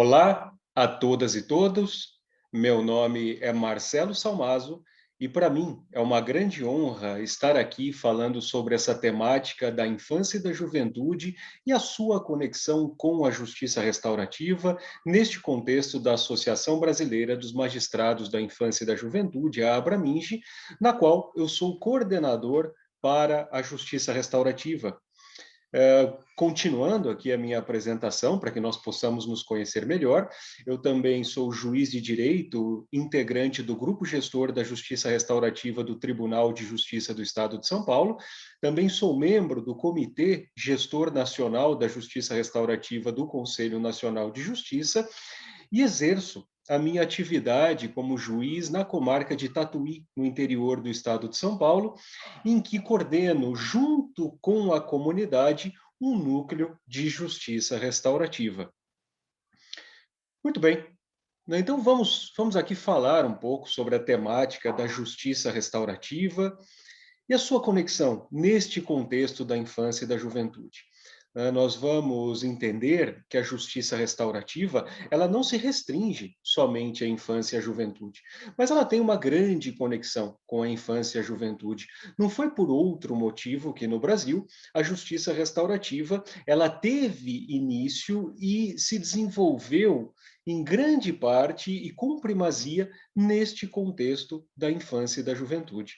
Olá a todas e todos, meu nome é Marcelo Salmazo e para mim é uma grande honra estar aqui falando sobre essa temática da infância e da juventude e a sua conexão com a justiça restaurativa neste contexto da Associação Brasileira dos Magistrados da Infância e da Juventude, a Abraminge, na qual eu sou coordenador para a justiça restaurativa. Continuando aqui a minha apresentação, para que nós possamos nos conhecer melhor, eu também sou juiz de direito, integrante do Grupo Gestor da Justiça Restaurativa do Tribunal de Justiça do Estado de São Paulo, também sou membro do Comitê Gestor Nacional da Justiça Restaurativa do Conselho Nacional de Justiça e exerço a minha atividade como juiz na comarca de Tatuí, no interior do estado de São Paulo, em que coordeno, junto com a comunidade, um núcleo de justiça restaurativa. Muito bem, então vamos aqui falar um pouco sobre a temática da justiça restaurativa e a sua conexão neste contexto da infância e da juventude. Nós vamos entender que a justiça restaurativa, ela não se restringe somente à infância e à juventude, mas ela tem uma grande conexão com a infância e a juventude. Não foi por outro motivo que no Brasil a justiça restaurativa, ela teve início e se desenvolveu em grande parte e com primazia neste contexto da infância e da juventude.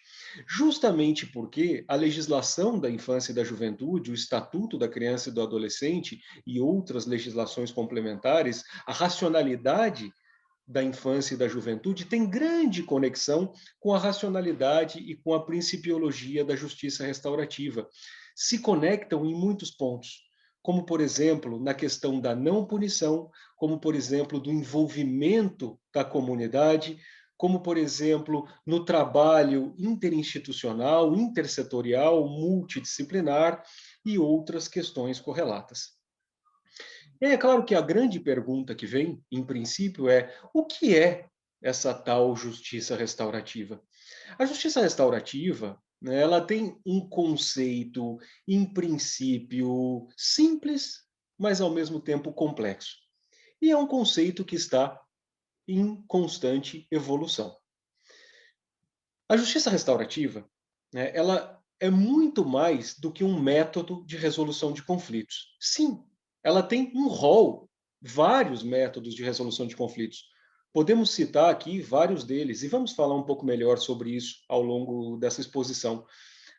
Justamente porque a legislação da infância e da juventude, o Estatuto da Criança e do Adolescente e outras legislações complementares, a racionalidade da infância e da juventude tem grande conexão com a racionalidade e com a principiologia da justiça restaurativa. Se conectam em muitos pontos, como, por exemplo, na questão da não punição, como, por exemplo, do envolvimento da comunidade, como, por exemplo, no trabalho interinstitucional, intersetorial, multidisciplinar e outras questões correlatas. E é claro que a grande pergunta que vem, em princípio, é o que é essa tal justiça restaurativa? A justiça restaurativa, né, ela tem um conceito, em princípio, simples, mas ao mesmo tempo complexo. E é um conceito que está em constante evolução. A justiça restaurativa, né, ela é muito mais do que um método de resolução de conflitos. Sim, ela tem um rol, vários métodos de resolução de conflitos. Podemos citar aqui vários deles e vamos falar um pouco melhor sobre isso ao longo dessa exposição.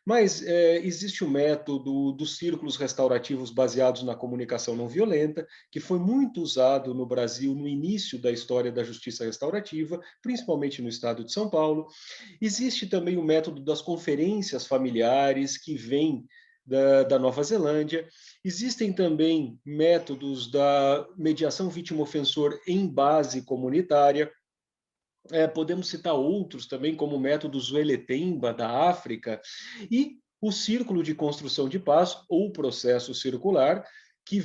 Mas existe o método dos círculos restaurativos baseados na comunicação não violenta, que foi muito usado no Brasil no início da história da justiça restaurativa, principalmente no estado de São Paulo. Existe também o método das conferências familiares, que vem da Nova Zelândia. Existem também métodos da mediação vítima-ofensor em base comunitária. Podemos citar outros também, como o método Zueletemba, da África, e o círculo de construção de paz, ou processo circular, que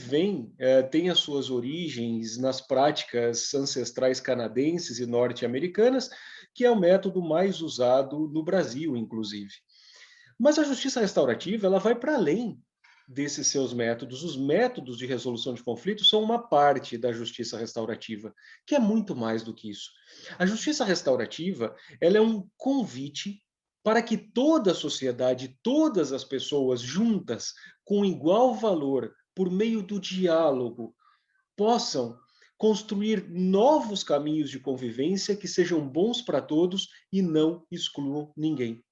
tem as suas origens nas práticas ancestrais canadenses e norte-americanas, que é o método mais usado no Brasil, inclusive. Mas a justiça restaurativa, ela vai para além desses seus métodos. Os métodos de resolução de conflitos são uma parte da justiça restaurativa, que é muito mais do que isso. A justiça restaurativa, ela é um convite para que toda a sociedade, todas as pessoas juntas, com igual valor, por meio do diálogo, possam construir novos caminhos de convivência que sejam bons para todos e não excluam ninguém.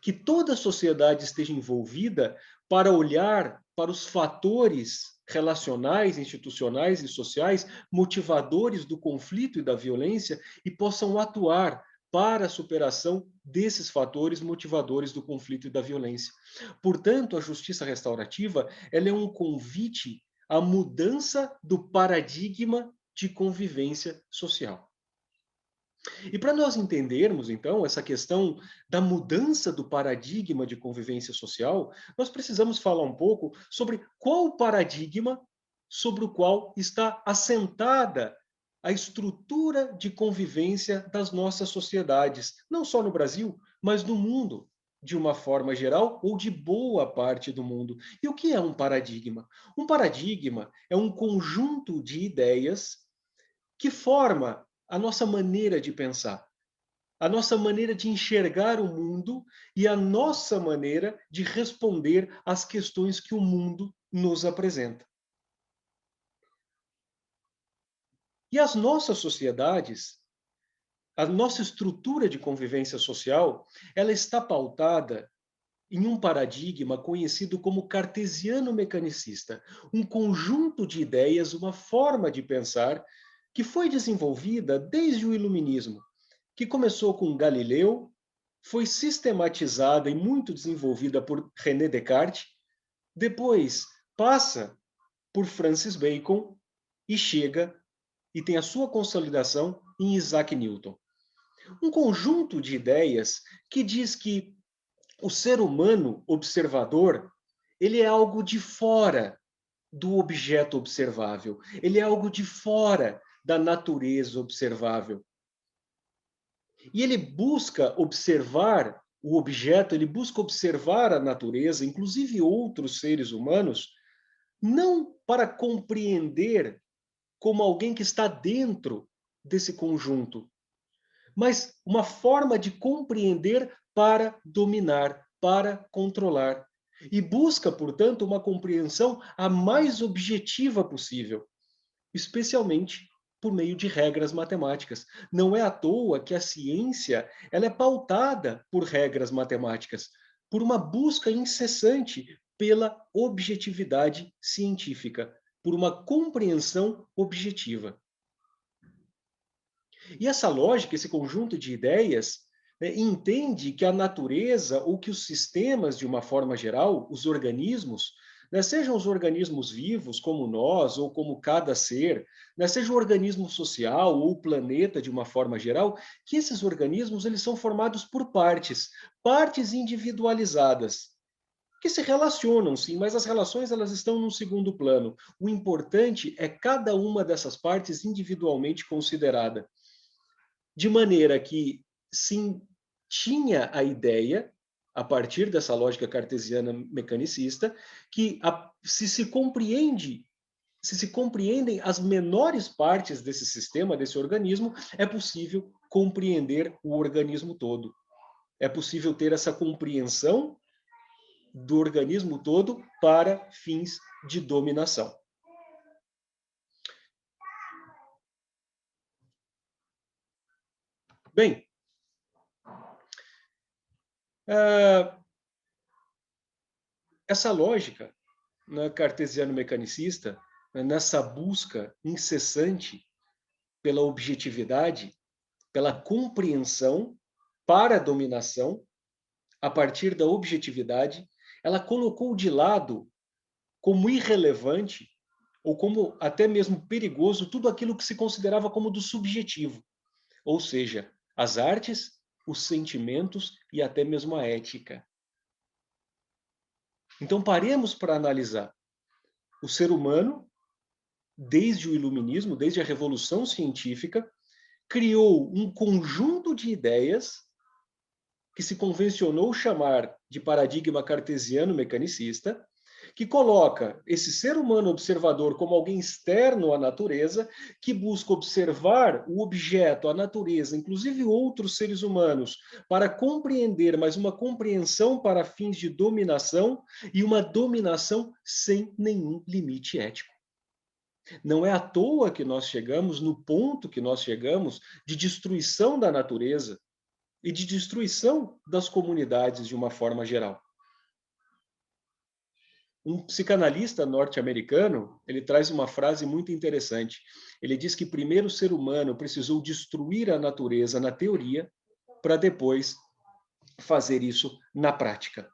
Que toda a sociedade esteja envolvida para olhar para os fatores relacionais, institucionais e sociais, motivadores do conflito e da violência, e possam atuar para a superação desses fatores motivadores do conflito e da violência. Portanto, a justiça restaurativa, ela é um convite à mudança do paradigma de convivência social. E para nós entendermos, então, essa questão da mudança do paradigma de convivência social, nós precisamos falar um pouco sobre qual o paradigma sobre o qual está assentada a estrutura de convivência das nossas sociedades, não só no Brasil, mas no mundo, de uma forma geral ou de boa parte do mundo. E o que é um paradigma? Um paradigma é um conjunto de ideias que forma a nossa maneira de pensar, a nossa maneira de enxergar o mundo e a nossa maneira de responder às questões que o mundo nos apresenta. E as nossas sociedades, a nossa estrutura de convivência social, ela está pautada em um paradigma conhecido como cartesiano-mecanicista, um conjunto de ideias, uma forma de pensar que foi desenvolvida desde o Iluminismo, que começou com Galileu, foi sistematizada e muito desenvolvida por René Descartes, depois passa por Francis Bacon e chega e tem a sua consolidação em Isaac Newton. Um conjunto de ideias que diz que o ser humano observador, ele é algo de fora do objeto observável. Ele é algo de fora da natureza observável. E ele busca observar o objeto, ele busca observar a natureza, inclusive outros seres humanos, não para compreender como alguém que está dentro desse conjunto, mas uma forma de compreender para dominar, para controlar. E busca, portanto, uma compreensão a mais objetiva possível, especialmente por meio de regras matemáticas. Não é à toa que a ciência ela é pautada por regras matemáticas, por uma busca incessante pela objetividade científica, por uma compreensão objetiva. E essa lógica, esse conjunto de ideias, né, entende que a natureza ou que os sistemas, de uma forma geral, os organismos, né, sejam os organismos vivos, como nós, ou como cada ser, né, seja o organismo social ou o planeta, de uma forma geral, que esses organismos eles são formados por partes, partes individualizadas, que se relacionam, sim, mas as relações elas estão num segundo plano. O importante é cada uma dessas partes individualmente considerada. De maneira que sim, tinha a ideia, a partir dessa lógica cartesiana mecanicista, que se compreende, se se compreendem as menores partes desse sistema, desse organismo, é possível compreender o organismo todo. É possível ter essa compreensão do organismo todo para fins de dominação. Bem, essa lógica, né, cartesiano-mecanicista, né, nessa busca incessante pela objetividade, pela compreensão para a dominação, a partir da objetividade, ela colocou de lado como irrelevante ou como até mesmo perigoso tudo aquilo que se considerava como do subjetivo, ou seja, as artes, os sentimentos e até mesmo a ética. Então paremos para analisar. O ser humano, desde o iluminismo, desde a revolução científica, criou um conjunto de ideias que se convencionou chamar de paradigma cartesiano mecanicista, que coloca esse ser humano observador como alguém externo à natureza, que busca observar o objeto, a natureza, inclusive outros seres humanos, para compreender, mas uma compreensão para fins de dominação e uma dominação sem nenhum limite ético. Não é à toa que nós chegamos no ponto que nós chegamos de destruição da natureza e de destruição das comunidades de uma forma geral. Um psicanalista norte-americano, ele traz uma frase muito interessante. Ele diz que primeiro o ser humano precisou destruir a natureza na teoria para depois fazer isso na prática.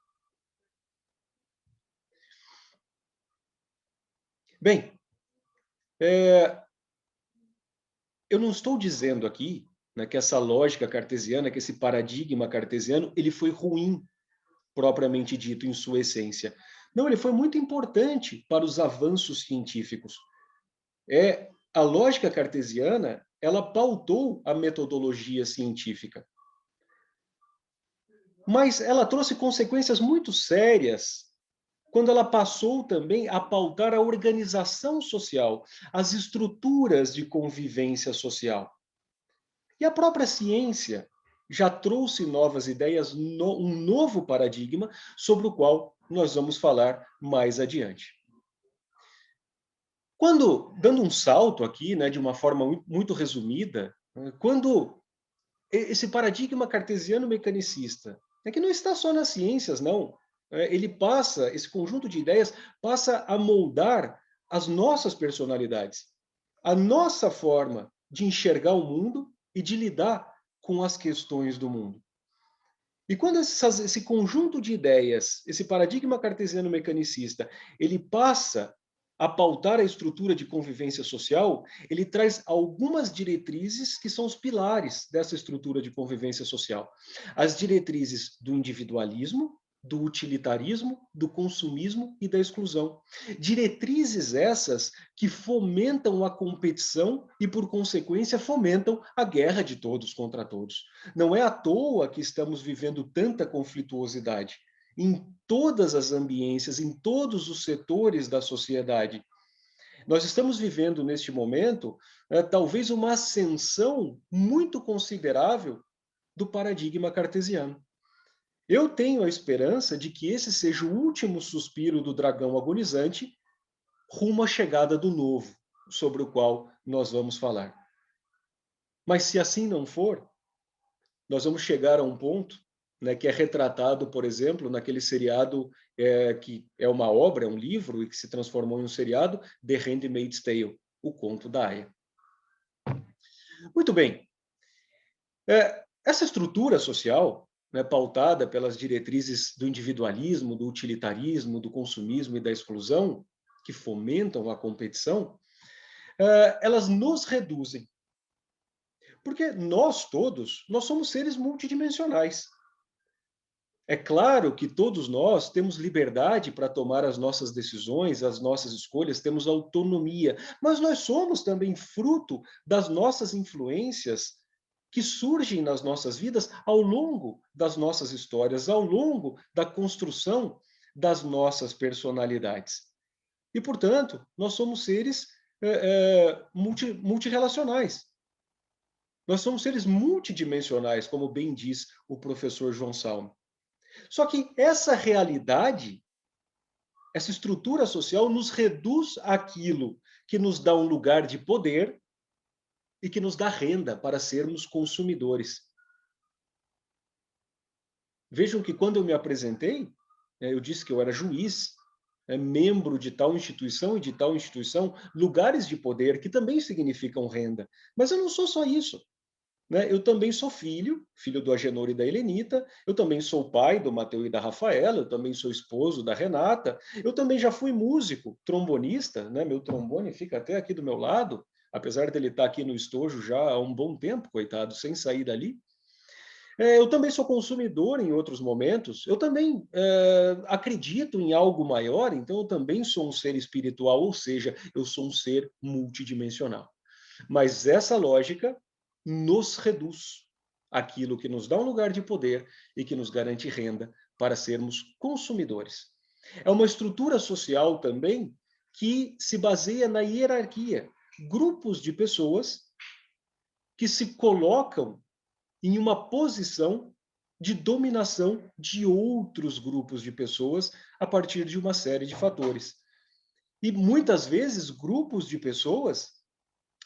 Bem, eu não estou dizendo aqui, né, que essa lógica cartesiana, que esse paradigma cartesiano, ele foi ruim, propriamente dito, em sua essência. Não, ele foi muito importante para os avanços científicos. A lógica cartesiana, ela pautou a metodologia científica. Mas ela trouxe consequências muito sérias quando ela passou também a pautar a organização social, as estruturas de convivência social. E a própria ciência já trouxe novas ideias, um novo paradigma sobre o qual nós vamos falar mais adiante. Quando, dando um salto aqui, né, de uma forma muito resumida, quando esse paradigma cartesiano mecanicista, que não está só nas ciências, não, ele passa, esse conjunto de ideias passa a moldar as nossas personalidades, a nossa forma de enxergar o mundo e de lidar com as questões do mundo. E quando esse conjunto de ideias, esse paradigma cartesiano mecanicista, ele passa a pautar a estrutura de convivência social, ele traz algumas diretrizes que são os pilares dessa estrutura de convivência social. As diretrizes do individualismo, do utilitarismo, do consumismo e da exclusão. Diretrizes essas que fomentam a competição e, por consequência, fomentam a guerra de todos contra todos. Não é à toa que estamos vivendo tanta conflituosidade em todas as ambiências, em todos os setores da sociedade. Nós estamos vivendo, neste momento, talvez uma ascensão muito considerável do paradigma cartesiano. Eu tenho a esperança de que esse seja o último suspiro do dragão agonizante rumo à chegada do novo, sobre o qual nós vamos falar. Mas se assim não for, nós vamos chegar a um ponto, né, que é retratado, por exemplo, naquele seriado que é uma obra, é um livro, e que se transformou em um seriado, The Handmaid's Tale, O Conto da Aia. Muito bem. Essa estrutura social, né, pautada pelas diretrizes do individualismo, do utilitarismo, do consumismo e da exclusão, que fomentam a competição, elas nos reduzem. Porque nós todos, nós somos seres multidimensionais. É claro que todos nós temos liberdade para tomar as nossas decisões, as nossas escolhas, temos autonomia, mas nós somos também fruto das nossas influências que surgem nas nossas vidas ao longo das nossas histórias, ao longo da construção das nossas personalidades. E, portanto, nós somos seres multirelacionais. Nós somos seres multidimensionais, como bem diz o professor João Salmo. Só que essa realidade, essa estrutura social, nos reduz àquilo que nos dá um lugar de poder e que nos dá renda para sermos consumidores. Vejam que quando eu me apresentei, eu disse que eu era juiz, membro de tal instituição e de tal instituição, lugares de poder que também significam renda. Mas eu não sou só isso. Eu também sou filho do Agenor e da Helenita, eu também sou pai do Mateu e da Rafaela, eu também sou esposo da Renata, eu também já fui músico, trombonista, meu trombone fica até aqui do meu lado, apesar dele estar aqui no estojo já há um bom tempo, coitado, sem sair dali. Eu também sou consumidor em outros momentos, eu também acredito em algo maior, então eu também sou um ser espiritual, ou seja, eu sou um ser multidimensional. Mas essa lógica nos reduz àquilo que nos dá um lugar de poder e que nos garante renda para sermos consumidores. É uma estrutura social também que se baseia na hierarquia. Grupos de pessoas que se colocam em uma posição de dominação de outros grupos de pessoas a partir de uma série de fatores. E muitas vezes grupos de pessoas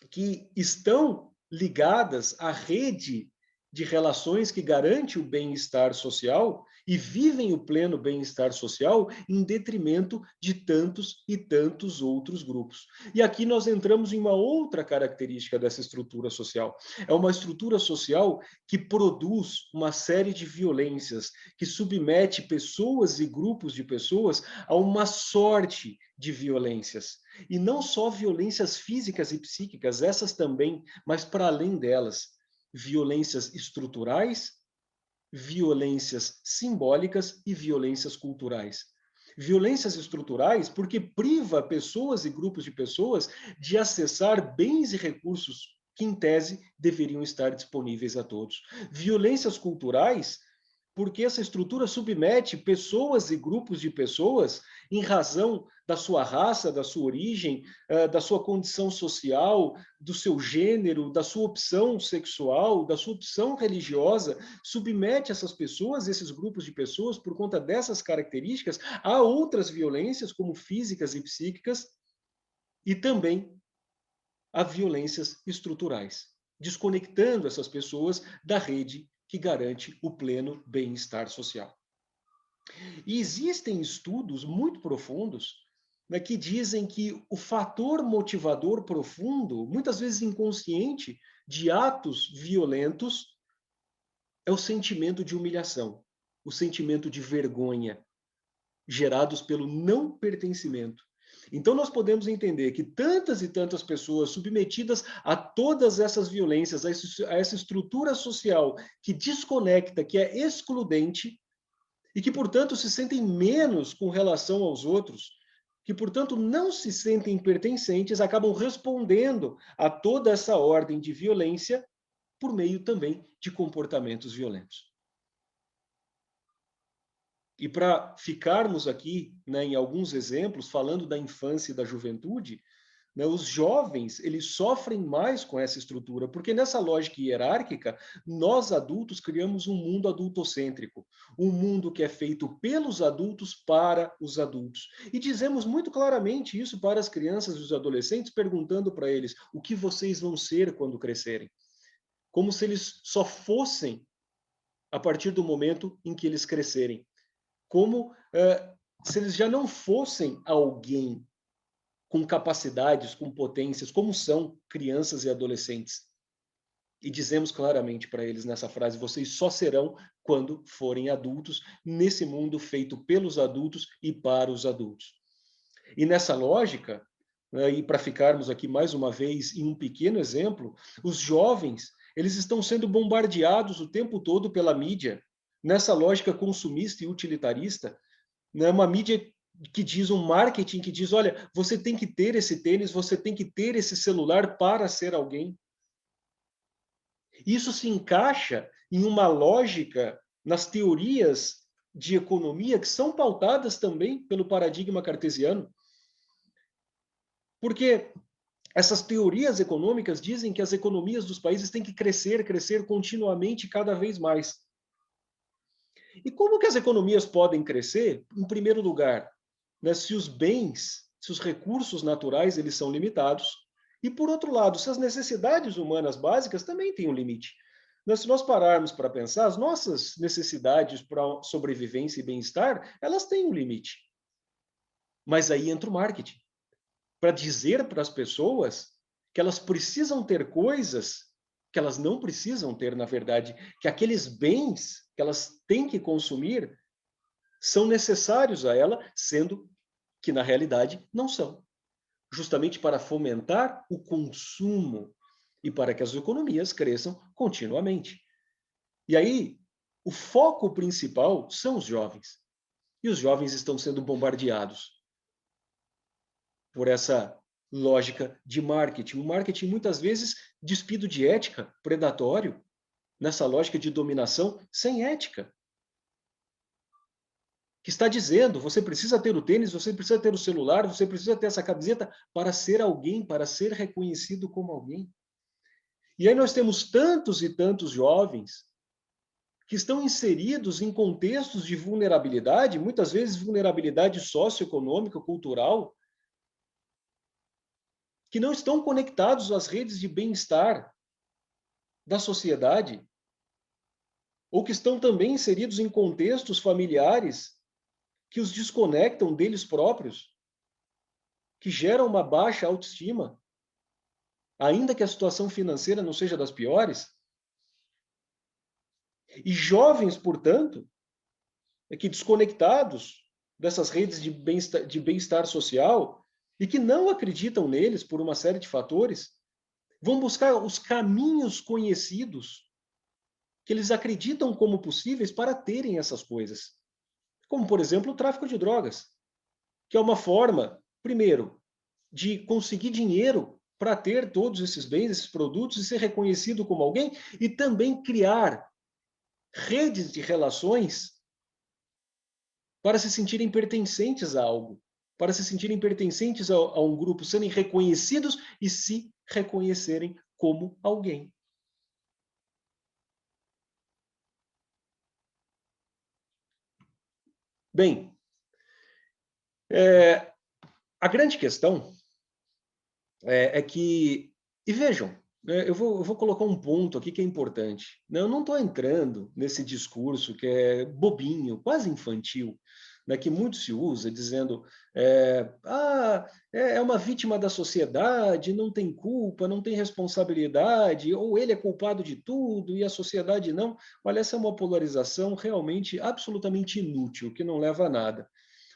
que estão ligadas à rede de relações que garante o bem-estar social e vivem o pleno bem-estar social em detrimento de tantos e tantos outros grupos. E aqui nós entramos em uma outra característica dessa estrutura social. É uma estrutura social que produz uma série de violências, que submete pessoas e grupos de pessoas a uma sorte de violências. E não só violências físicas e psíquicas, essas também, mas para além delas, violências estruturais, violências simbólicas e violências culturais. Violências estruturais porque priva pessoas e grupos de pessoas de acessar bens e recursos que, em tese, deveriam estar disponíveis a todos. Violências culturais porque essa estrutura submete pessoas e grupos de pessoas em razão da sua raça, da sua origem, da sua condição social, do seu gênero, da sua opção sexual, da sua opção religiosa, submete essas pessoas, esses grupos de pessoas, por conta dessas características, a outras violências, como físicas e psíquicas, e também a violências estruturais, desconectando essas pessoas da rede que garante o pleno bem-estar social. E existem estudos muito profundos, né, que dizem que o fator motivador profundo, muitas vezes inconsciente, de atos violentos é o sentimento de humilhação, o sentimento de vergonha, gerados pelo não pertencimento. Então, nós podemos entender que tantas e tantas pessoas submetidas a todas essas violências, a essa estrutura social que desconecta, que é excludente, e que, portanto, se sentem menos com relação aos outros, que, portanto, não se sentem pertencentes, acabam respondendo a toda essa ordem de violência por meio também de comportamentos violentos. E para ficarmos aqui, né, em alguns exemplos, falando da infância e da juventude, né, os jovens eles sofrem mais com essa estrutura, porque nessa lógica hierárquica, nós adultos criamos um mundo adultocêntrico, um mundo que é feito pelos adultos para os adultos. E dizemos muito claramente isso para as crianças e os adolescentes, perguntando para eles o que vocês vão ser quando crescerem. Como se eles só fossem a partir do momento em que eles crescerem. Como se eles já não fossem alguém com capacidades, com potências, como são crianças e adolescentes. E dizemos claramente para eles nessa frase: vocês só serão quando forem adultos, nesse mundo feito pelos adultos e para os adultos. E nessa lógica, né, e para ficarmos aqui mais uma vez em um pequeno exemplo, os jovens eles estão sendo bombardeados o tempo todo pela mídia, nessa lógica consumista e utilitarista, né, uma mídia que diz, um marketing que diz, olha, você tem que ter esse tênis, você tem que ter esse celular para ser alguém. Isso se encaixa em uma lógica nas teorias de economia que são pautadas também pelo paradigma cartesiano. Porque essas teorias econômicas dizem que as economias dos países têm que crescer, crescer continuamente, cada vez mais. E como que as economias podem crescer? Em primeiro lugar, né, se os bens, se os recursos naturais eles são limitados, e por outro lado, se as necessidades humanas básicas também têm um limite. Mas se nós pararmos para pensar, as nossas necessidades para sobrevivência e bem-estar, elas têm um limite. Mas aí entra o marketing, para dizer para as pessoas que elas precisam ter coisas que elas não precisam ter, na verdade, que aqueles bens que elas têm que consumir são necessários a ela, sendo que na realidade não são, justamente para fomentar o consumo e para que as economias cresçam continuamente. E aí, o foco principal são os jovens. E os jovens estão sendo bombardeados por essa lógica de marketing. O marketing, muitas vezes, despido de ética, predatório, nessa lógica de dominação sem ética. Que está dizendo, você precisa ter o tênis, você precisa ter o celular, você precisa ter essa camiseta para ser alguém, para ser reconhecido como alguém. E aí nós temos tantos e tantos jovens que estão inseridos em contextos de vulnerabilidade, muitas vezes vulnerabilidade socioeconômica, cultural, que não estão conectados às redes de bem-estar da sociedade, ou que estão também inseridos em contextos familiares que os desconectam deles próprios, que geram uma baixa autoestima, ainda que a situação financeira não seja das piores. E jovens, portanto, que desconectados dessas redes de bem-estar social e que não acreditam neles por uma série de fatores, vão buscar os caminhos conhecidos que eles acreditam como possíveis para terem essas coisas. Como, por exemplo, o tráfico de drogas, que é uma forma, primeiro, de conseguir dinheiro para ter todos esses bens, esses produtos e ser reconhecido como alguém, e também criar redes de relações para se sentirem pertencentes a algo, para se sentirem pertencentes a um grupo, serem reconhecidos e se reconhecerem como alguém. Bem, a grande questão é que, e vejam, eu vou colocar um ponto aqui que é importante. Eu não estou entrando nesse discurso que é bobinho, quase infantil, né, que muito se usa, dizendo é uma vítima da sociedade, não tem culpa, não tem responsabilidade, ou ele é culpado de tudo e a sociedade não. Olha, essa é uma polarização realmente absolutamente inútil, que não leva a nada.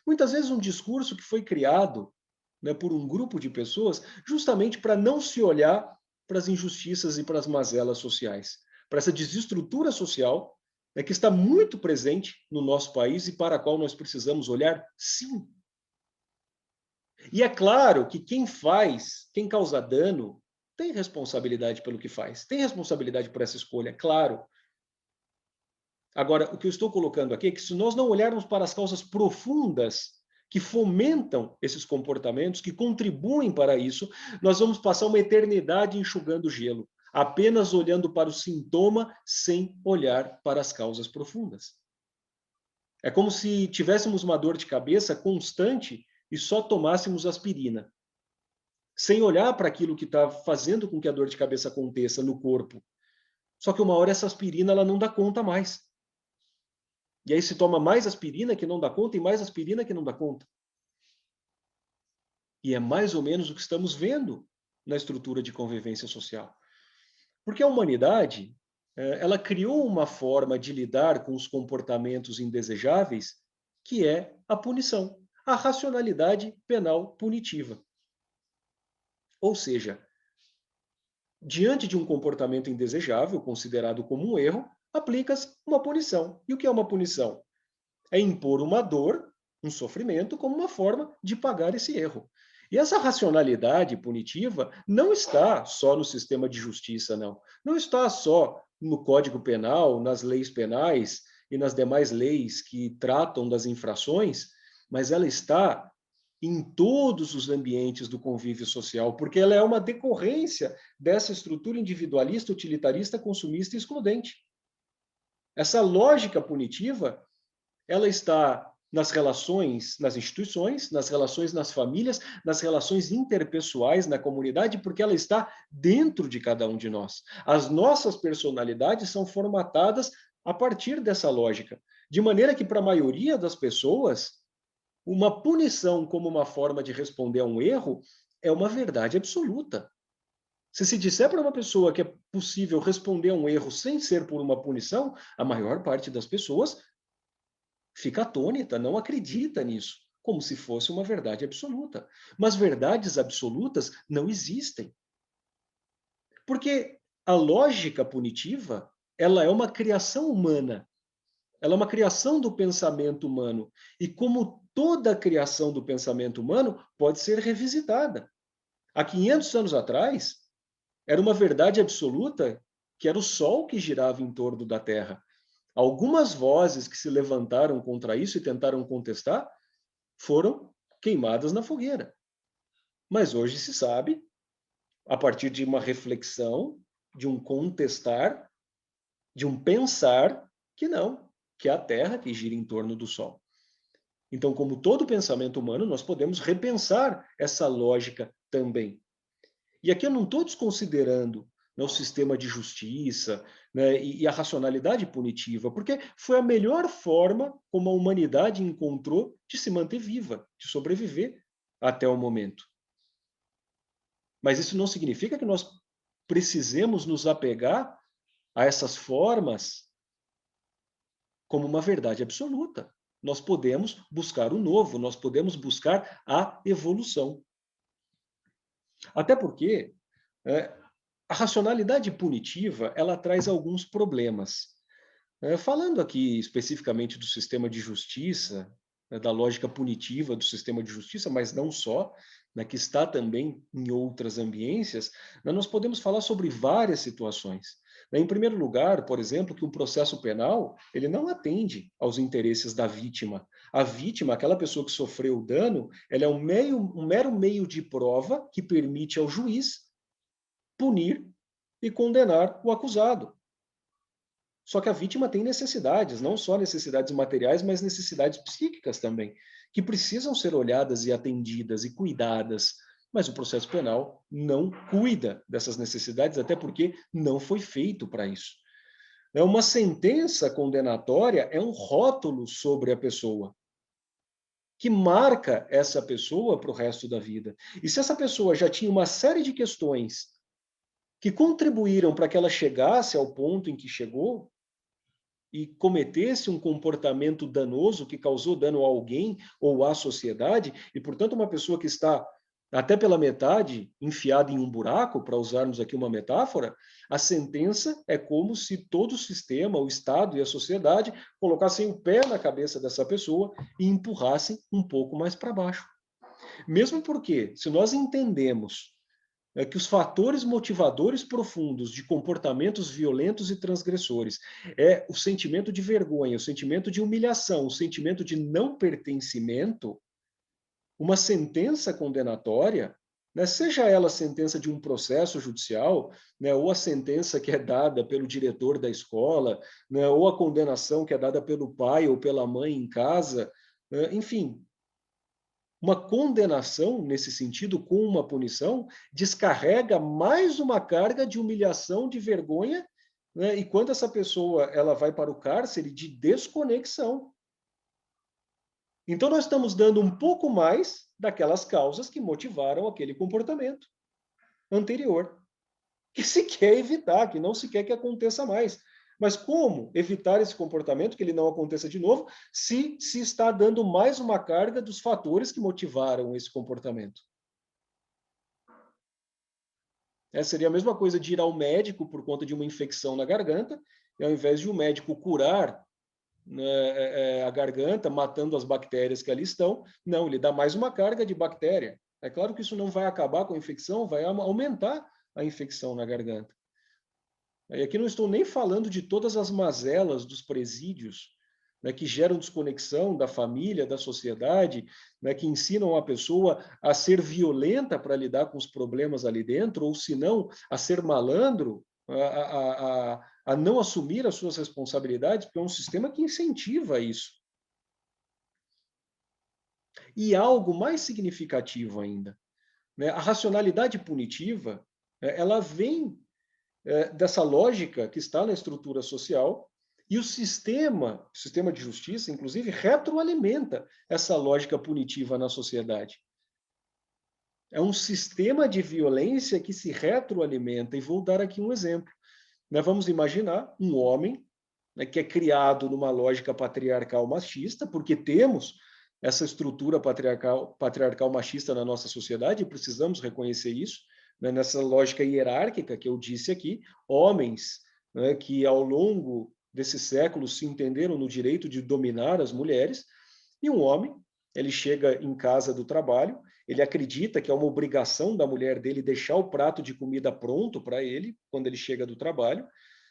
Muitas vezes um discurso que foi criado, né, por um grupo de pessoas, justamente para não se olhar para as injustiças e para as mazelas sociais, para essa desestrutura social, né, que está muito presente no nosso país e para a qual nós precisamos olhar, sim. E é claro que quem causa dano, tem responsabilidade pelo que faz, tem responsabilidade por essa escolha, é claro. Agora, o que eu estou colocando aqui é que se nós não olharmos para as causas profundas que fomentam esses comportamentos, que contribuem para isso, nós vamos passar uma eternidade enxugando gelo, apenas olhando para o sintoma sem olhar para as causas profundas. É como se tivéssemos uma dor de cabeça constante e só tomássemos aspirina, sem olhar para aquilo que está fazendo com que a dor de cabeça aconteça no corpo. Só que uma hora essa aspirina ela não dá conta mais. E aí se toma mais aspirina que não dá conta e mais aspirina que não dá conta. E é mais ou menos o que estamos vendo na estrutura de convivência social. Porque a humanidade, ela criou uma forma de lidar com os comportamentos indesejáveis, que é a punição, a racionalidade penal punitiva. Ou seja, diante de um comportamento indesejável, considerado como um erro, aplica-se uma punição. E o que é uma punição? É impor uma dor, um sofrimento, como uma forma de pagar esse erro. E essa racionalidade punitiva não está só no sistema de justiça, não. Não está só no Código Penal, nas leis penais e nas demais leis que tratam das infrações, mas ela está em todos os ambientes do convívio social, porque ela é uma decorrência dessa estrutura individualista, utilitarista, consumista e excludente. Essa lógica punitiva ela está nas relações nas instituições, nas relações nas famílias, nas relações interpessoais na comunidade, porque ela está dentro de cada um de nós. As nossas personalidades são formatadas a partir dessa lógica, de maneira que para a maioria das pessoas, uma punição como uma forma de responder a um erro é uma verdade absoluta. Se disser para uma pessoa que é possível responder a um erro sem ser por uma punição, a maior parte das pessoas fica atônita, não acredita nisso, como se fosse uma verdade absoluta. Mas verdades absolutas não existem. Porque a lógica punitiva, ela é uma criação humana. Ela é uma criação do pensamento humano. E como toda a criação do pensamento humano, pode ser revisitada. Há 500 anos atrás, era uma verdade absoluta que era o Sol que girava em torno da Terra. Algumas vozes que se levantaram contra isso e tentaram contestar foram queimadas na fogueira. Mas hoje se sabe, a partir de uma reflexão, de um contestar, de um pensar, que não, que é a Terra que gira em torno do Sol. Então, como todo pensamento humano, nós podemos repensar essa lógica também. E aqui eu não estou desconsiderando, né, o sistema de justiça, né, e a racionalidade punitiva, porque foi a melhor forma como a humanidade encontrou de se manter viva, de sobreviver até o momento. Mas isso não significa que nós precisemos nos apegar a essas formas como uma verdade absoluta. Nós podemos buscar o novo, nós podemos buscar a evolução. Até porque a racionalidade punitiva, ela traz alguns problemas. Falando aqui especificamente do sistema de justiça, né, da lógica punitiva do sistema de justiça, mas não só, né, que está também em outras ambiências, nós podemos falar sobre várias situações. Em primeiro lugar, por exemplo, que um processo penal, ele não atende aos interesses da vítima. A vítima, aquela pessoa que sofreu o dano, ela é um mero meio de prova que permite ao juiz punir e condenar o acusado. Só que a vítima tem necessidades, não só necessidades materiais, mas necessidades psíquicas também, que precisam ser olhadas e atendidas e cuidadas. Mas o processo penal não cuida dessas necessidades, até porque não foi feito para isso. Uma sentença condenatória é um rótulo sobre a pessoa, que marca essa pessoa para o resto da vida. E se essa pessoa já tinha uma série de questões que contribuíram para que ela chegasse ao ponto em que chegou, e cometesse um comportamento danoso que causou dano a alguém ou à sociedade, e, portanto, uma pessoa que está até pela metade enfiada em um buraco, para usarmos aqui uma metáfora, a sentença é como se todo o sistema, o Estado e a sociedade colocassem o pé na cabeça dessa pessoa e empurrassem um pouco mais para baixo. Mesmo porque, se nós entendemos que os fatores motivadores profundos de comportamentos violentos e transgressores é o sentimento de vergonha, o sentimento de humilhação, o sentimento de não pertencimento, uma sentença condenatória, né, seja ela a sentença de um processo judicial, né, ou a sentença que é dada pelo diretor da escola, né, ou a condenação que é dada pelo pai ou pela mãe em casa, enfim, uma condenação, nesse sentido, com uma punição, descarrega mais uma carga de humilhação, de vergonha, né? E quando essa pessoa ela vai para o cárcere, de desconexão. Então, nós estamos dando um pouco mais daquelas causas que motivaram aquele comportamento anterior, que se quer evitar, que não se quer que aconteça mais. Mas como evitar esse comportamento, que ele não aconteça de novo, se está dando mais uma carga dos fatores que motivaram esse comportamento? Seria a mesma coisa de ir ao médico por conta de uma infecção na garganta, e ao invés de o médico curar, né, a garganta, matando as bactérias que ali estão, não, ele dá mais uma carga de bactéria. É claro que isso não vai acabar com a infecção, vai aumentar a infecção na garganta. E aqui não estou nem falando de todas as mazelas dos presídios, né, que geram desconexão da família, da sociedade, né, que ensinam a pessoa a ser violenta para lidar com os problemas ali dentro, ou se não, a ser malandro, a não assumir as suas responsabilidades, porque é um sistema que incentiva isso. E algo mais significativo ainda, né, a racionalidade punitiva, ela vem dessa lógica que está na estrutura social, e o sistema de justiça, inclusive, retroalimenta essa lógica punitiva na sociedade. É um sistema de violência que se retroalimenta, e vou dar aqui um exemplo. Nós vamos imaginar um homem, né, que é criado numa lógica patriarcal machista, porque temos essa estrutura patriarcal machista na nossa sociedade, e precisamos reconhecer isso, né, nessa lógica hierárquica que eu disse aqui, homens, né, que ao longo desses séculos se entenderam no direito de dominar as mulheres, e um homem, ele chega em casa do trabalho, ele acredita que é uma obrigação da mulher dele deixar o prato de comida pronto para ele, quando ele chega do trabalho.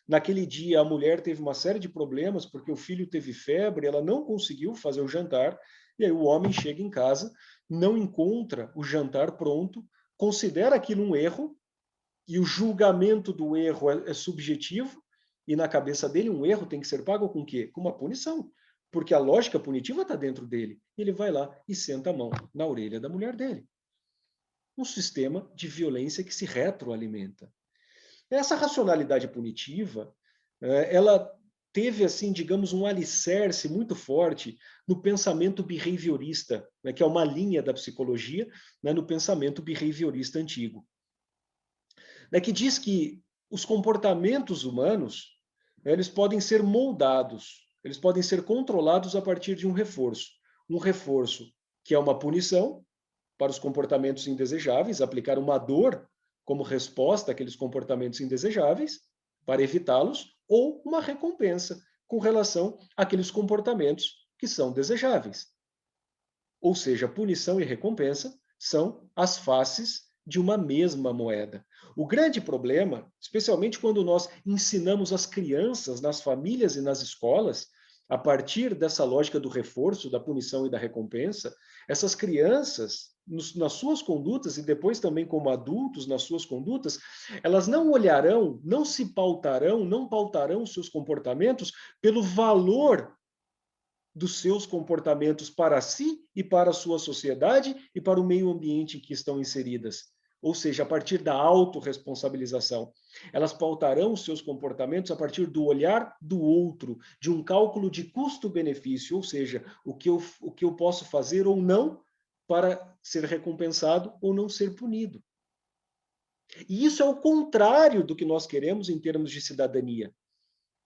Naquele dia, a mulher teve uma série de problemas, porque o filho teve febre, ela não conseguiu fazer o jantar, e aí o homem chega em casa, não encontra o jantar pronto, considera aquilo um erro, e o julgamento do erro é subjetivo, e na cabeça dele um erro tem que ser pago com o quê? Com uma punição, porque a lógica punitiva está dentro dele. Ele vai lá e senta a mão na orelha da mulher dele. Um sistema de violência que se retroalimenta. Essa racionalidade punitiva, ela teve, assim, digamos, um alicerce muito forte no pensamento behaviorista, né, que é uma linha da psicologia, né, no pensamento behaviorista antigo, né, que diz que os comportamentos humanos, né, eles podem ser moldados, eles podem ser controlados a partir de um reforço. Um reforço que é uma punição para os comportamentos indesejáveis, aplicar uma dor como resposta àqueles comportamentos indesejáveis, para evitá-los, ou uma recompensa com relação àqueles comportamentos que são desejáveis. Ou seja, punição e recompensa são as faces de uma mesma moeda. O grande problema, especialmente quando nós ensinamos as crianças nas famílias e nas escolas, a partir dessa lógica do reforço, da punição e da recompensa, essas crianças, nas suas condutas e depois também como adultos nas suas condutas, elas não olharão, não se pautarão, não pautarão os seus comportamentos pelo valor dos seus comportamentos para si e para a sua sociedade e para o meio ambiente em que estão inseridas. Ou seja, a partir da autorresponsabilização. Elas pautarão os seus comportamentos a partir do olhar do outro, de um cálculo de custo-benefício, ou seja, o que eu posso fazer ou não para ser recompensado ou não ser punido. E isso é o contrário do que nós queremos em termos de cidadania,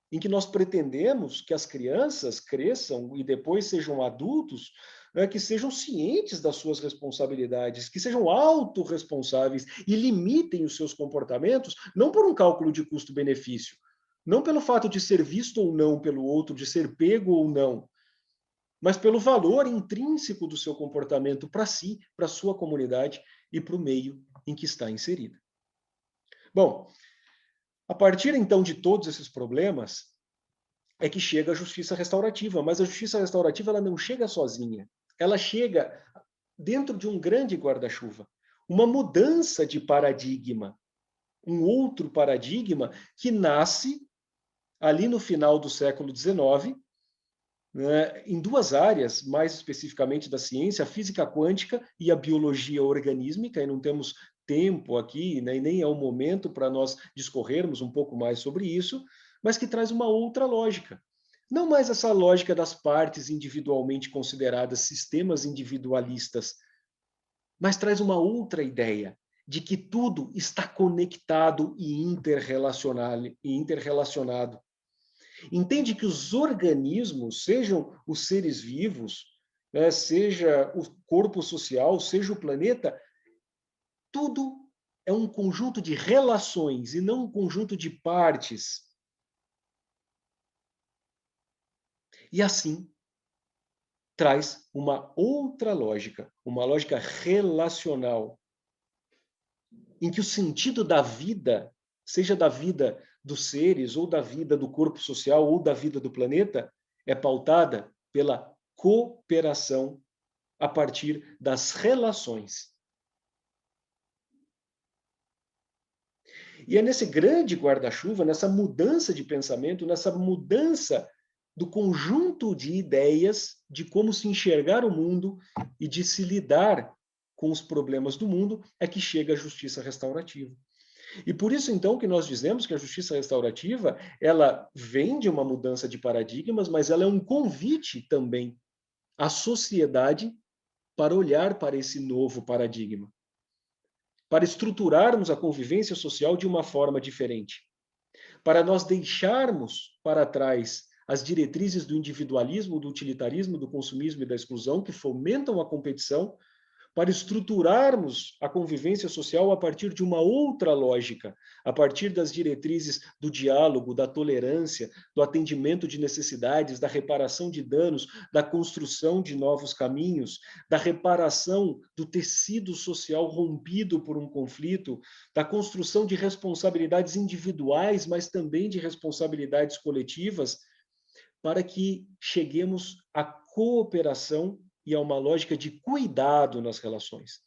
em que nós pretendemos que as crianças cresçam e depois sejam adultos, né, que sejam cientes das suas responsabilidades, que sejam autorresponsáveis e limitem os seus comportamentos, não por um cálculo de custo-benefício, não pelo fato de ser visto ou não pelo outro, de ser pego ou não, mas pelo valor intrínseco do seu comportamento para si, para a sua comunidade e para o meio em que está inserida. Bom, a partir então de todos esses problemas, é que chega a justiça restaurativa, mas a justiça restaurativa ela não chega sozinha. Ela chega dentro de um grande guarda-chuva, uma mudança de paradigma, um outro paradigma que nasce ali no final do século XIX, né, em duas áreas, mais especificamente da ciência, a física quântica e a biologia organísmica, e não temos tempo aqui, né, e nem é o momento para nós discorrermos um pouco mais sobre isso, mas que traz uma outra lógica. Não mais essa lógica das partes individualmente consideradas sistemas individualistas, mas traz uma outra ideia de que tudo está conectado e interrelacionado. Entende que os organismos, sejam os seres vivos, né, seja o corpo social, seja o planeta, tudo é um conjunto de relações e não um conjunto de partes. E assim traz uma outra lógica, uma lógica relacional, em que o sentido da vida, seja da vida dos seres, ou da vida do corpo social, ou da vida do planeta, é pautada pela cooperação a partir das relações. E é nesse grande guarda-chuva, nessa mudança de pensamento, nessa mudança do conjunto de ideias de como se enxergar o mundo e de se lidar com os problemas do mundo, é que chega a justiça restaurativa. E por isso, então, que nós dizemos que a justiça restaurativa, ela vem de uma mudança de paradigmas, mas ela é um convite também à sociedade para olhar para esse novo paradigma, para estruturarmos a convivência social de uma forma diferente, para nós deixarmos para trás as diretrizes do individualismo, do utilitarismo, do consumismo e da exclusão, que fomentam a competição, para estruturarmos a convivência social a partir de uma outra lógica, a partir das diretrizes do diálogo, da tolerância, do atendimento de necessidades, da reparação de danos, da construção de novos caminhos, da reparação do tecido social rompido por um conflito, da construção de responsabilidades individuais, mas também de responsabilidades coletivas, para que cheguemos à cooperação e a uma lógica de cuidado nas relações.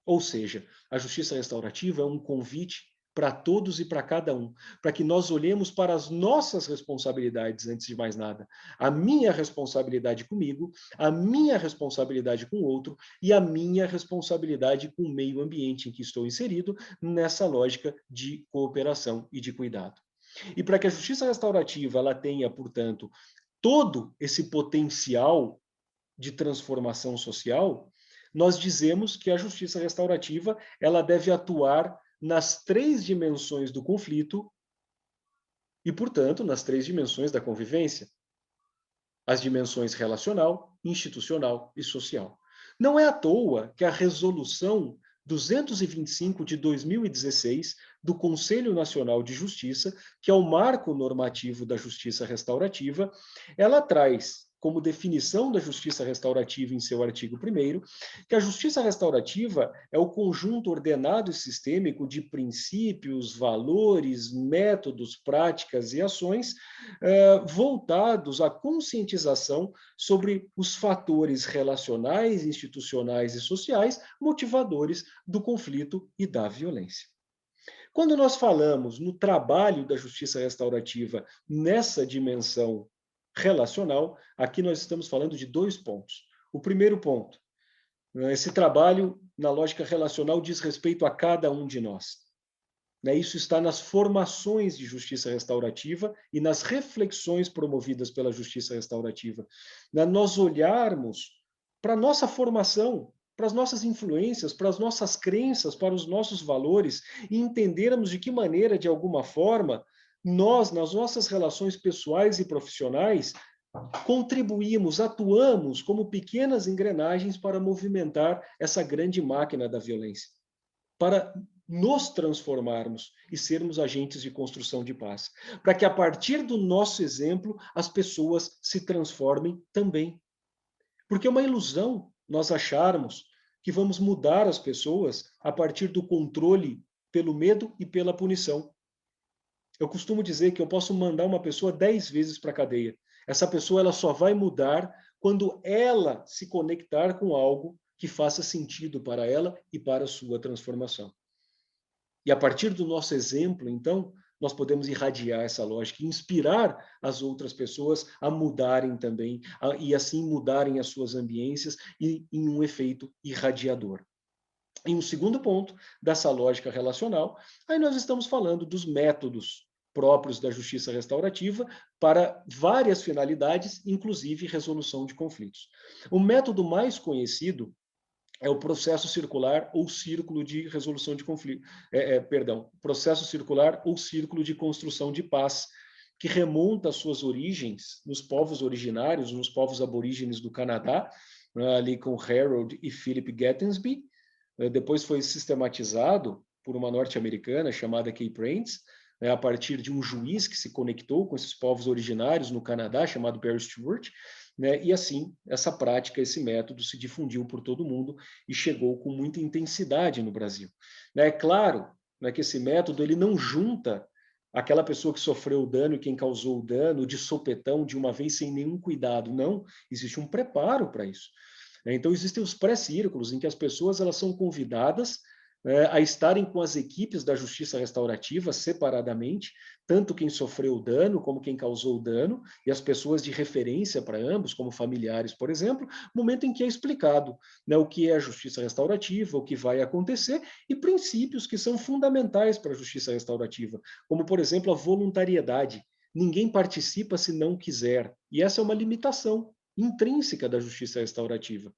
Ou seja, a justiça restaurativa é um convite para todos e para cada um, para que nós olhemos para as nossas responsabilidades antes de mais nada. A minha responsabilidade comigo, a minha responsabilidade com o outro e a minha responsabilidade com o meio ambiente em que estou inserido, nessa lógica de cooperação e de cuidado. E para que a justiça restaurativa ela tenha, portanto, todo esse potencial de transformação social, nós dizemos que a justiça restaurativa ela deve atuar nas três dimensões do conflito e, portanto, nas três dimensões da convivência: as dimensões relacional, institucional e social. Não é à toa que a resolução 225 de 2016 do Conselho Nacional de Justiça, que é o marco normativo da justiça restaurativa, ela traz como definição da justiça restaurativa em seu artigo 1º, que a justiça restaurativa é o conjunto ordenado e sistêmico de princípios, valores, métodos, práticas e ações voltados à conscientização sobre os fatores relacionais, institucionais e sociais motivadores do conflito e da violência. Quando nós falamos no trabalho da justiça restaurativa nessa dimensão relacional, aqui nós estamos falando de 2 pontos. O primeiro ponto, esse trabalho na lógica relacional diz respeito a cada um de nós. Isso está nas formações de justiça restaurativa e nas reflexões promovidas pela justiça restaurativa. Nós olharmos para a nossa formação, para as nossas influências, para as nossas crenças, para os nossos valores e entendermos de que maneira, de alguma forma, nós, nas nossas relações pessoais e profissionais, contribuímos, atuamos como pequenas engrenagens para movimentar essa grande máquina da violência, para nos transformarmos e sermos agentes de construção de paz, para que a partir do nosso exemplo as pessoas se transformem também. Porque é uma ilusão nós acharmos que vamos mudar as pessoas a partir do controle pelo medo e pela punição. Eu costumo dizer que eu posso mandar uma pessoa 10 vezes para a cadeia. Essa pessoa ela só vai mudar quando ela se conectar com algo que faça sentido para ela e para a sua transformação. E a partir do nosso exemplo, então, nós podemos irradiar essa lógica e inspirar as outras pessoas a mudarem também, e assim mudarem as suas ambiências e em um efeito irradiador. Em um segundo ponto dessa lógica relacional, aí nós estamos falando dos métodos próprios da justiça restaurativa para várias finalidades, inclusive resolução de conflitos. O método mais conhecido é o processo circular ou círculo de resolução de conflito, processo circular ou círculo de construção de paz, que remonta às suas origens nos povos originários, nos povos aborígenes do Canadá, ali com Harold e Philip Gattensby. Depois foi sistematizado por uma norte-americana chamada Kay Prentice, a partir de um juiz que se conectou com esses povos originários no Canadá, chamado Perry Stewart, e assim, essa prática, esse método se difundiu por todo o mundo e chegou com muita intensidade no Brasil. É claro que esse método ele não junta aquela pessoa que sofreu o dano e quem causou o dano de sopetão, de uma vez, sem nenhum cuidado. Não, existe um preparo para isso. Então, existem os pré-círculos, em que as pessoas elas são convidadas a estarem com as equipes da justiça restaurativa separadamente, tanto quem sofreu o dano como quem causou o dano, e as pessoas de referência para ambos, como familiares, por exemplo, momento em que é explicado o que é a justiça restaurativa, o que vai acontecer, e princípios que são fundamentais para a justiça restaurativa, como, por exemplo, a voluntariedade. Ninguém participa se não quiser, e essa é uma limitação intrínseca da justiça restaurativa.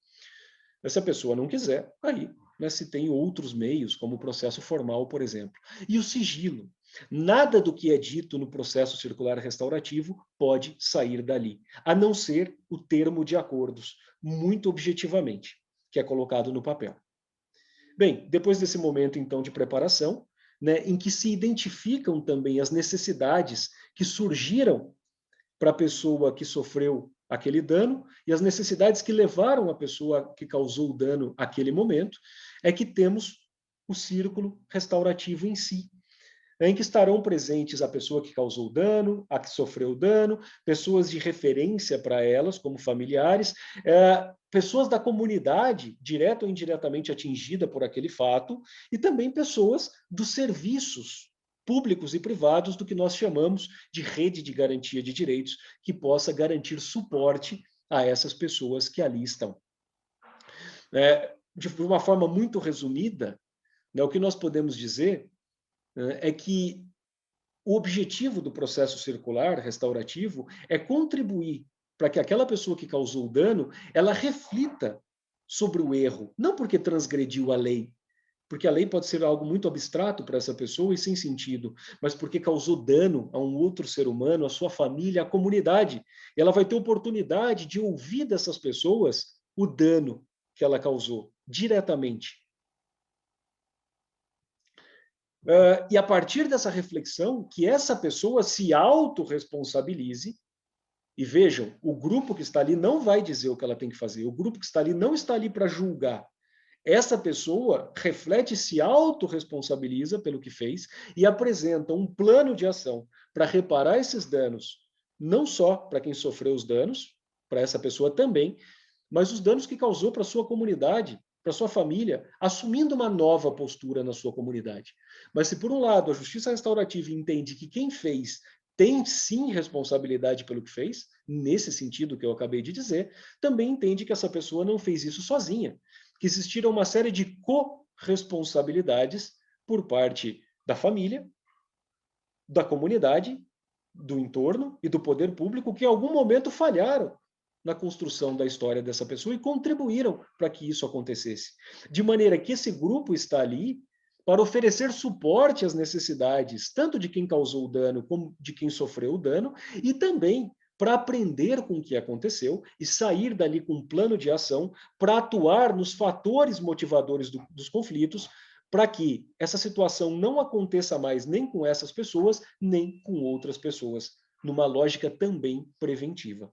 Se a pessoa não quiser, aí se tem outros meios, como o processo formal, por exemplo. E o sigilo. Nada do que é dito no processo circular restaurativo pode sair dali, a não ser o termo de acordos, muito objetivamente, que é colocado no papel. Bem, depois desse momento, então, de preparação, em que se identificam também as necessidades que surgiram para a pessoa que sofreu aquele dano e as necessidades que levaram a pessoa que causou o dano àquele momento, é que temos o círculo restaurativo em si, em que estarão presentes a pessoa que causou o dano, a que sofreu o dano, pessoas de referência para elas, como familiares, pessoas da comunidade, direta ou indiretamente atingida por aquele fato, e também pessoas dos serviços públicos e privados do que nós chamamos de rede de garantia de direitos, que possa garantir suporte a essas pessoas que ali estão. De uma forma muito resumida, o que nós podemos dizer é que o objetivo do processo circular restaurativo é contribuir para que aquela pessoa que causou o dano, ela reflita sobre o erro, não porque transgrediu a lei, porque a lei pode ser algo muito abstrato para essa pessoa e sem sentido, mas porque causou dano a um outro ser humano, a sua família, a comunidade. E ela vai ter oportunidade de ouvir dessas pessoas o dano que ela causou diretamente. E a partir dessa reflexão, que essa pessoa se autorresponsabilize E vejam, o grupo que está ali não vai dizer o que ela tem que fazer. O grupo que está ali não está ali para julgar. Essa pessoa reflete e se autorresponsabiliza pelo que fez e apresenta um plano de ação para reparar esses danos, não só para quem sofreu os danos, para essa pessoa também, mas os danos que causou para a sua comunidade, para a sua família, assumindo uma nova postura na sua comunidade. Mas se, por um lado, a justiça restaurativa entende que quem fez tem sim responsabilidade pelo que fez, nesse sentido que eu acabei de dizer, também entende que essa pessoa não fez isso sozinha, que existiram uma série de corresponsabilidades por parte da família, da comunidade, do entorno e do poder público que em algum momento falharam na construção da história dessa pessoa e contribuíram para que isso acontecesse. De maneira que esse grupo está ali para oferecer suporte às necessidades, tanto de quem causou o dano como de quem sofreu o dano, e também para aprender com o que aconteceu e sair dali com um plano de ação para atuar nos fatores motivadores dos conflitos, para que essa situação não aconteça mais nem com essas pessoas, nem com outras pessoas, numa lógica também preventiva.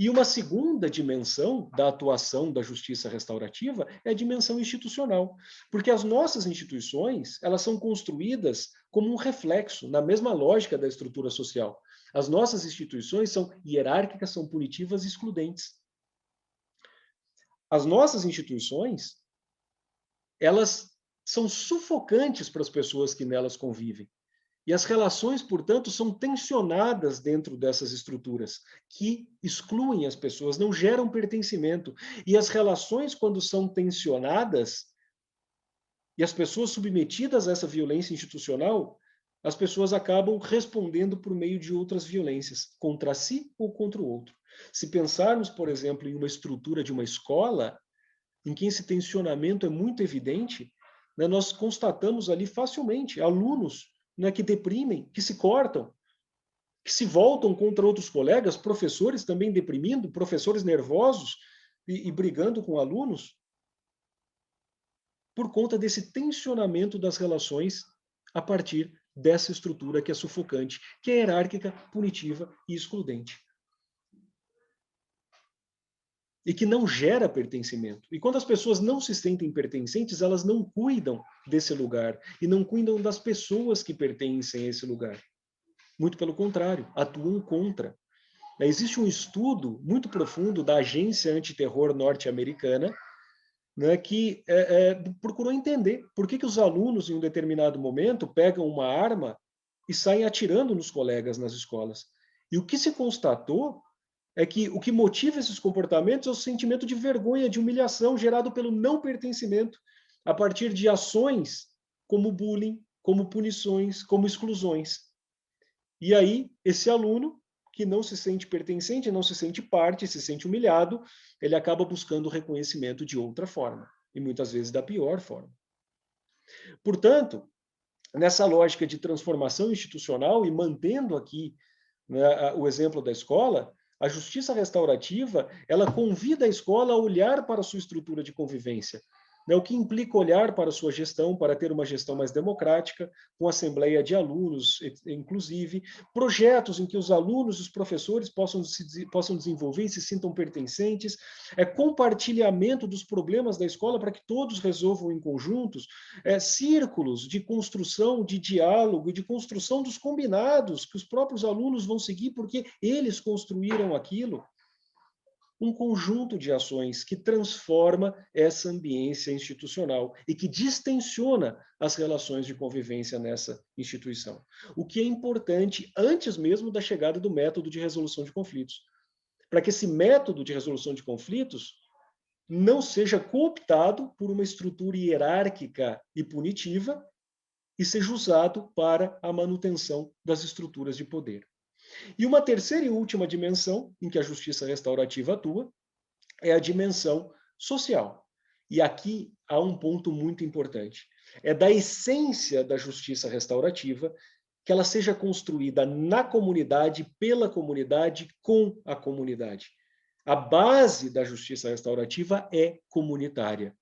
E uma segunda dimensão da atuação da justiça restaurativa é a dimensão institucional, porque as nossas instituições, elas são construídas como um reflexo, na mesma lógica da estrutura social. As nossas instituições são hierárquicas, são punitivas e excludentes. As nossas instituições, elas são sufocantes para as pessoas que nelas convivem. E as relações, portanto, são tensionadas dentro dessas estruturas, que excluem as pessoas, não geram pertencimento. E as relações, quando são tensionadas, e as pessoas submetidas a essa violência institucional, as pessoas acabam respondendo por meio de outras violências, contra si ou contra o outro. Se pensarmos, por exemplo, em uma estrutura de uma escola, em que esse tensionamento é muito evidente, né, nós constatamos ali facilmente alunos, né, que deprimem, que se cortam, que se voltam contra outros colegas, professores também deprimindo, professores nervosos e brigando com alunos, por conta desse tensionamento das relações a partir dessa estrutura que é sufocante, que é hierárquica, punitiva e excludente. E que não gera pertencimento. E quando as pessoas não se sentem pertencentes, elas não cuidam desse lugar e não cuidam das pessoas que pertencem a esse lugar. Muito pelo contrário, atuam contra. Existe um estudo muito profundo da Agência Antiterror norte-americana, né, que procurou entender por que os alunos, em um determinado momento, pegam uma arma e saem atirando nos colegas nas escolas. E o que se constatou é que o que motiva esses comportamentos é o sentimento de vergonha, de humilhação gerado pelo não pertencimento, a partir de ações como bullying, como punições, como exclusões. E aí, esse aluno, que não se sente pertencente, não se sente parte, se sente humilhado, ele acaba buscando reconhecimento de outra forma, e muitas vezes da pior forma. Portanto, nessa lógica de transformação institucional e mantendo aqui, né, o exemplo da escola, a justiça restaurativa, ela convida a escola a olhar para a sua estrutura de convivência, né, o que implica olhar para a sua gestão, para ter uma gestão mais democrática, com assembleia de alunos, inclusive, projetos em que os alunos e os professores possam desenvolver e se sintam pertencentes, compartilhamento dos problemas da escola para que todos resolvam em conjuntos, círculos de construção, de diálogo e de construção dos combinados que os próprios alunos vão seguir porque eles construíram aquilo. Um conjunto de ações que transforma essa ambiência institucional e que distensiona as relações de convivência nessa instituição. O que é importante antes mesmo da chegada do método de resolução de conflitos. Para que esse método de resolução de conflitos não seja cooptado por uma estrutura hierárquica e punitiva e seja usado para a manutenção das estruturas de poder. E uma terceira e última dimensão em que a justiça restaurativa atua é a dimensão social. E aqui há um ponto muito importante. É da essência da justiça restaurativa que ela seja construída na comunidade, pela comunidade, com a comunidade. A base da justiça restaurativa é comunitária.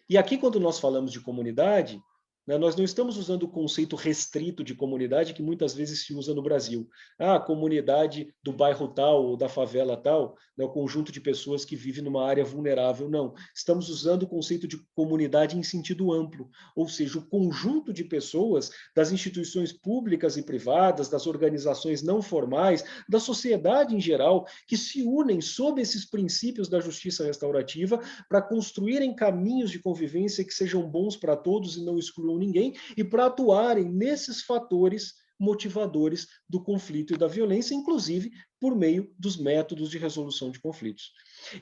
E aqui, quando nós falamos de comunidade, né? Nós não estamos usando o conceito restrito de comunidade que muitas vezes se usa no Brasil. Ah, a comunidade do bairro tal ou da favela tal, né, o conjunto de pessoas que vive numa área vulnerável. Não. Estamos usando o conceito de comunidade em sentido amplo, ou seja, o conjunto de pessoas das instituições públicas e privadas, das organizações não formais, da sociedade em geral, que se unem sob esses princípios da justiça restaurativa para construírem caminhos de convivência que sejam bons para todos e não excluam ninguém, e para atuarem nesses fatores motivadores do conflito e da violência, inclusive por meio dos métodos de resolução de conflitos.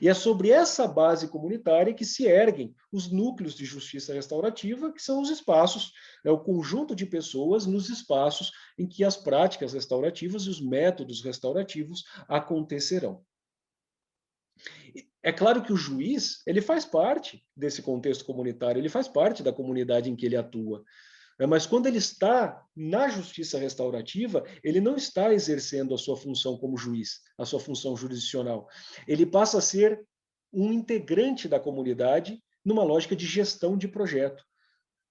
E é sobre essa base comunitária que se erguem os núcleos de justiça restaurativa, que são os espaços, é o conjunto de pessoas nos espaços em que as práticas restaurativas e os métodos restaurativos acontecerão. É claro que o juiz, ele faz parte desse contexto comunitário, ele faz parte da comunidade em que ele atua. Mas quando ele está na justiça restaurativa, ele não está exercendo a sua função como juiz, a sua função jurisdicional. Ele passa a ser um integrante da comunidade numa lógica de gestão de projeto,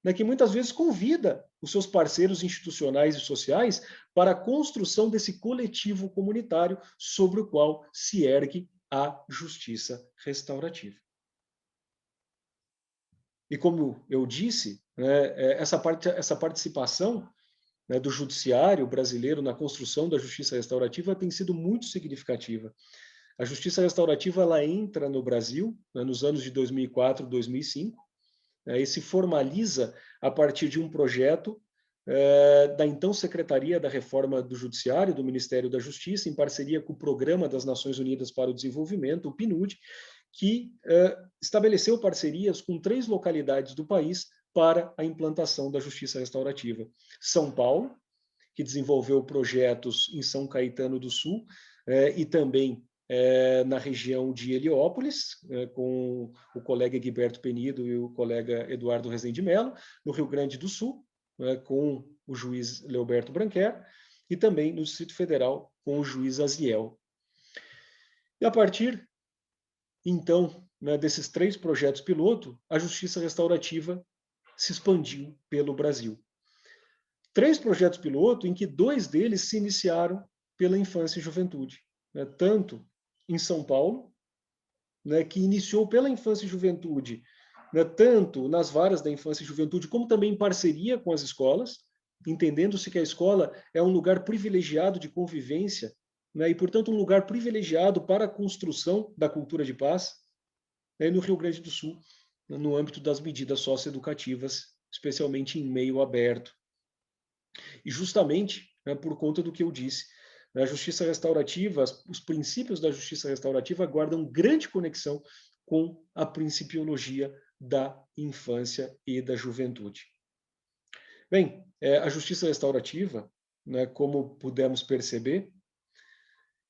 né, que muitas vezes convida os seus parceiros institucionais e sociais para a construção desse coletivo comunitário sobre o qual se ergue a justiça restaurativa. E como eu disse, né, essa participação, né, do judiciário brasileiro na construção da justiça restaurativa tem sido muito significativa. A justiça restaurativa ela entra no Brasil, né, nos anos de 2004, 2005, né, e se formaliza a partir de um projeto da então Secretaria da Reforma do Judiciário, do Ministério da Justiça, em parceria com o Programa das Nações Unidas para o Desenvolvimento, o PNUD, que estabeleceu parcerias com 3 localidades do país para a implantação da justiça restaurativa. São Paulo, que desenvolveu projetos em São Caetano do Sul e também na região de Heliópolis, com o colega Egberto Penido e o colega Eduardo Rezende Mello, no Rio Grande do Sul, com o juiz Leoberto Branquer, e também no Distrito Federal, com o juiz Aziel. E a partir então, né, desses 3 projetos piloto, a justiça restaurativa se expandiu pelo Brasil. 3 projetos piloto em que 2 deles se iniciaram pela infância e juventude, né, tanto em São Paulo, né, que iniciou pela infância e juventude, né, tanto nas varas da infância e juventude, como também em parceria com as escolas, entendendo-se que a escola é um lugar privilegiado de convivência, né, e, portanto, um lugar privilegiado para a construção da cultura de paz, né, e no Rio Grande do Sul, no âmbito das medidas socioeducativas, especialmente em meio aberto. E justamente, né, por conta do que eu disse, a justiça restaurativa, os princípios da justiça restaurativa guardam grande conexão com a principiologia da infância e da juventude. Bem, a justiça restaurativa, né, como pudemos perceber,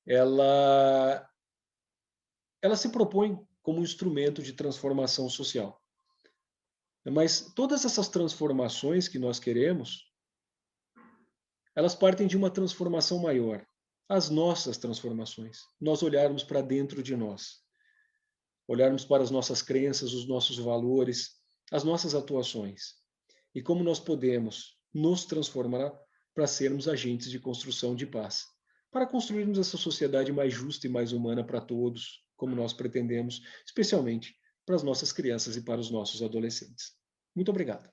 ela se propõe como um instrumento de transformação social. Mas todas essas transformações que nós queremos, elas partem de uma transformação maior, as nossas transformações. Nós olharmos para dentro de nós, olharmos para as nossas crenças, os nossos valores, as nossas atuações. E como nós podemos nos transformar para sermos agentes de construção de paz, para construirmos essa sociedade mais justa e mais humana para todos, como nós pretendemos, especialmente para as nossas crianças e para os nossos adolescentes. Muito obrigado.